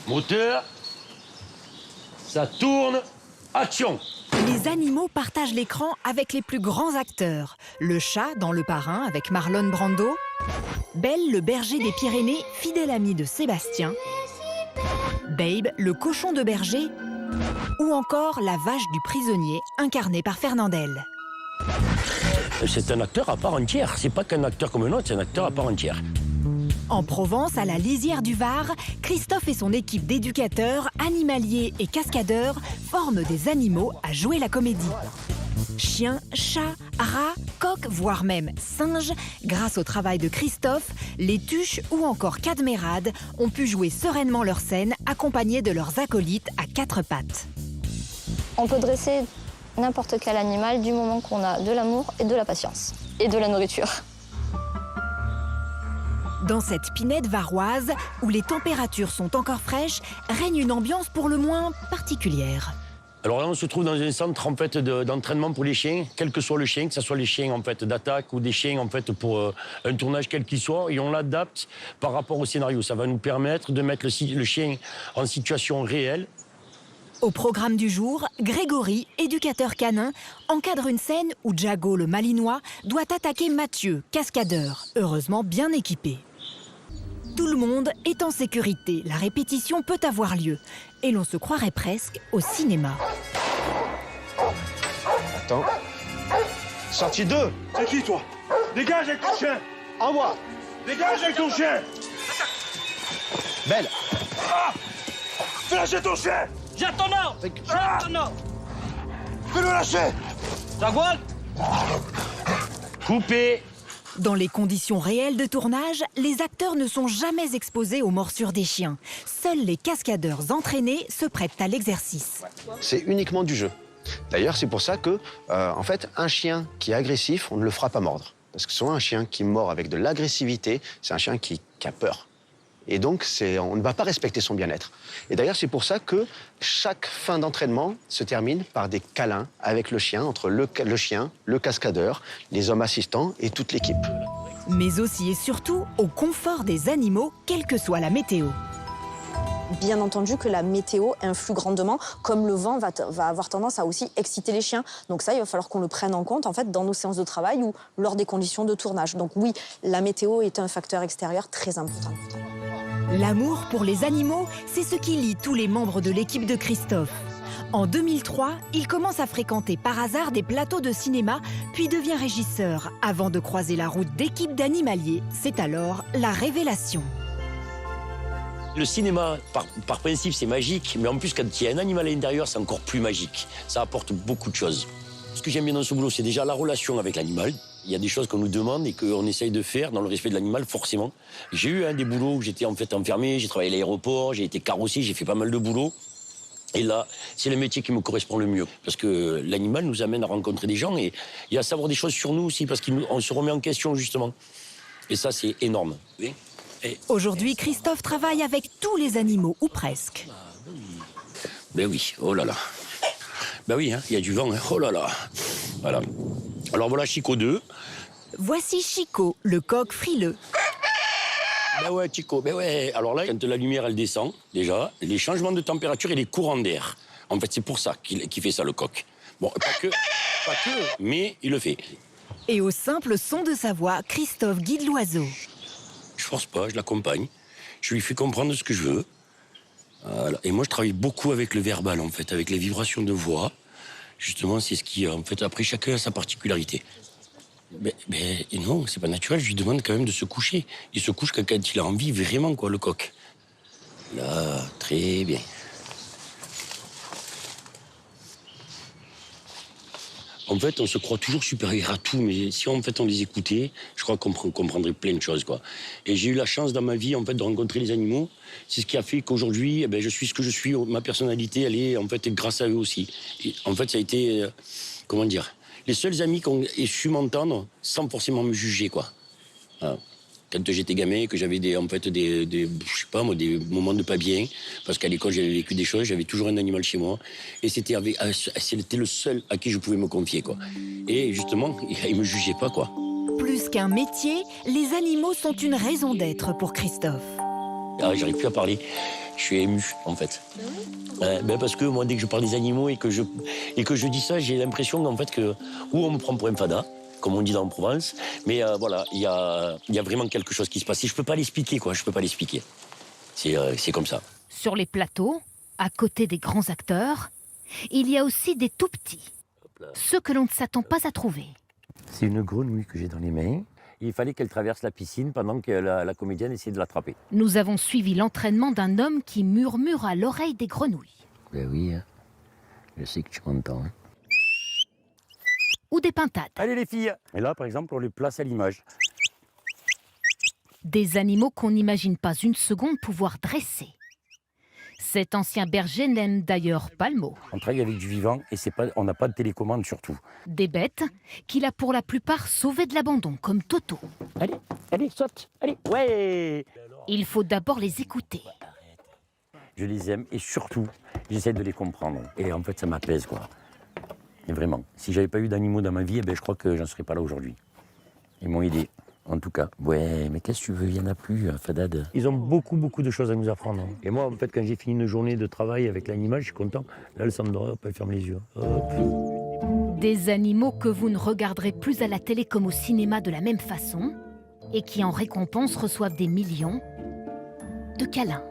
Moteur. Ça tourne. Action. Les animaux partagent l'écran avec les plus grands acteurs. Le chat dans Le Parrain avec Marlon Brando. Belle, le berger des Pyrénées, fidèle ami de Sébastien. Babe, le cochon de berger. Ou encore la vache du prisonnier, incarnée par Fernandel. C'est un acteur à part entière. C'est pas qu'un acteur comme un autre, c'est un acteur à part entière. En Provence, à la lisière du Var, Christophe et son équipe d'éducateurs, animaliers et cascadeurs forment des animaux à jouer la comédie. Chiens, chats, rats, coqs, voire même singes, grâce au travail de Christophe, les Tuches ou encore Cadmerade ont pu jouer sereinement leur scène accompagnés de leurs acolytes à quatre pattes. On peut dresser n'importe quel animal du moment qu'on a de l'amour et de la patience. Et de la nourriture. Dans cette pinède varoise, où les températures sont encore fraîches, règne une ambiance pour le moins particulière. Alors là, on se trouve dans un centre en fait, d'entraînement pour les chiens, quel que soit le chien, que ce soit les chiens en fait, d'attaque ou des chiens en fait, pour un tournage quel qu'il soit, et on l'adapte par rapport au scénario. Ça va nous permettre de mettre le chien en situation réelle. Au programme du jour, Grégory, éducateur canin, encadre une scène où Jago, le malinois, doit attaquer Mathieu, cascadeur, heureusement bien équipé. Tout le monde est en sécurité, la répétition peut avoir lieu. Et l'on se croirait presque au cinéma. Attends. Sortie 2. C'est qui, toi? Dégage avec ton chien. Envoie. Dégage avec ton chien. Belle. Ah, fais lâcher ton chien. Jette ton ordre. Jette ton ordre. Fais-le lâcher. Jaguar. Coupé. Dans les conditions réelles de tournage, les acteurs ne sont jamais exposés aux morsures des chiens. Seuls les cascadeurs entraînés se prêtent à l'exercice. C'est uniquement du jeu. D'ailleurs, c'est pour ça que, en fait, un chien qui est agressif, on ne le fera pas mordre. Parce que souvent, un chien qui mord avec de l'agressivité, c'est un chien qui a peur. Et donc, on ne va pas respecter son bien-être. Et d'ailleurs, c'est pour ça que chaque fin d'entraînement se termine par des câlins avec le chien, entre le chien, le cascadeur, les hommes assistants et toute l'équipe. Mais aussi et surtout au confort des animaux, quelle que soit la météo. Bien entendu que la météo influe grandement, comme le vent va avoir tendance à aussi exciter les chiens. Donc ça, il va falloir qu'on le prenne en compte en fait, dans nos séances de travail ou lors des conditions de tournage. Donc oui, la météo est un facteur extérieur très important. L'amour pour les animaux, c'est ce qui lie tous les membres de l'équipe de Christophe. En 2003, il commence à fréquenter par hasard des plateaux de cinéma, puis devient régisseur, avant de croiser la route d'équipes d'animaliers. C'est alors la révélation. Le cinéma, par principe, c'est magique, mais en plus, quand il y a un animal à l'intérieur, c'est encore plus magique. Ça apporte beaucoup de choses. Ce que j'aime bien dans ce boulot, c'est déjà la relation avec l'animal. Il y a des choses qu'on nous demande et qu'on essaye de faire dans le respect de l'animal, forcément. J'ai eu des boulots où j'étais en fait enfermé, j'ai travaillé à l'aéroport, j'ai été carrossier, j'ai fait pas mal de boulot. Et là, c'est le métier qui me correspond le mieux. Parce que l'animal nous amène à rencontrer des gens et à savoir des choses sur nous aussi, parce qu'on se remet en question, justement. Et ça, c'est énorme. Oui. Aujourd'hui, Christophe travaille avec tous les animaux, ou presque. Ben oui, oh là là. Ben oui, il y a du vent, hein. Oh là là. Voilà. Alors voilà Chico 2. Voici Chico, le coq frileux. Ben ouais, Chico, ben ouais. Alors là, quand la lumière, elle descend, déjà, les changements de température et les courants d'air. En fait, c'est pour ça qu'il fait ça, le coq. Bon, pas que, mais il le fait. Et au simple son de sa voix, Christophe guide l'oiseau. Je force pas, je l'accompagne. Je lui fais comprendre ce que je veux. Voilà. Et moi, je travaille beaucoup avec le verbal, en fait, avec les vibrations de voix. Justement, c'est ce qui, en fait, après, chacun a sa particularité. Mais non, c'est pas naturel. Je lui demande quand même de se coucher. Il se couche quand il a envie, vraiment, quoi, le coq. Là, très bien. En fait, on se croit toujours supérieur à tout, mais si en fait on les écoutait, je crois qu'on comprendrait plein de choses, quoi. Et j'ai eu la chance dans ma vie, en fait, de rencontrer les animaux. C'est ce qui a fait qu'aujourd'hui, je suis ce que je suis. Ma personnalité, elle est en fait grâce à eux aussi. Et, en fait, ça a été, comment dire, les seuls amis qui ont su m'entendre sans forcément me juger, quoi. Voilà. Quand j'étais gamin, que j'avais des je sais pas moi, des moments de pas bien, parce qu'à l'école j'avais vécu des choses, j'avais toujours un animal chez moi, et c'était le seul à qui je pouvais me confier, quoi. Et justement, il me jugeait pas, quoi. Plus qu'un métier, les animaux sont une raison d'être pour Christophe. Ah, j'arrive plus à parler. Je suis ému, en fait. Parce que moi, dès que je parle des animaux et que je dis ça, j'ai l'impression qu'en fait que ou on me prend pour un fada, comme on dit dans Provence, mais voilà, il y a vraiment quelque chose qui se passe. Et je peux pas l'expliquer, quoi. Je peux pas l'expliquer. C'est comme ça. Sur les plateaux, à côté des grands acteurs, il y a aussi des tout petits, ceux que l'on ne s'attend pas à trouver. C'est une grenouille que j'ai dans les mains. Il fallait qu'elle traverse la piscine pendant que la comédienne essayait de l'attraper. Nous avons suivi l'entraînement d'un homme qui murmure à l'oreille des grenouilles. Ben oui, hein. Je sais que tu m'entends. Hein. Ou des pintades. Allez les filles. Et là, par exemple, on les place à l'image. Des animaux qu'on n'imagine pas une seconde pouvoir dresser. Cet ancien berger n'aime d'ailleurs pas le mot. On travaille avec du vivant et on n'a pas de télécommande surtout. Des bêtes qu'il a pour la plupart sauvées de l'abandon, comme Toto. Allez, saute. Allez, ouais. Il faut d'abord les écouter. Je les aime et surtout, j'essaie de les comprendre. Et en fait, ça m'apaise, quoi. Et vraiment, si j'avais pas eu d'animaux dans ma vie, je crois que j'en serais pas là aujourd'hui. Ils m'ont aidé, en tout cas. Ouais, mais qu'est-ce que tu veux, il y en a plus, Fadad. Ils ont beaucoup de choses à nous apprendre. Et moi, en fait, quand j'ai fini une journée de travail avec l'animal, je suis content. Là, elle s'endort, hop, elle ferme les yeux. Hop. Des animaux que vous ne regarderez plus à la télé comme au cinéma de la même façon et qui, en récompense, reçoivent des millions de câlins.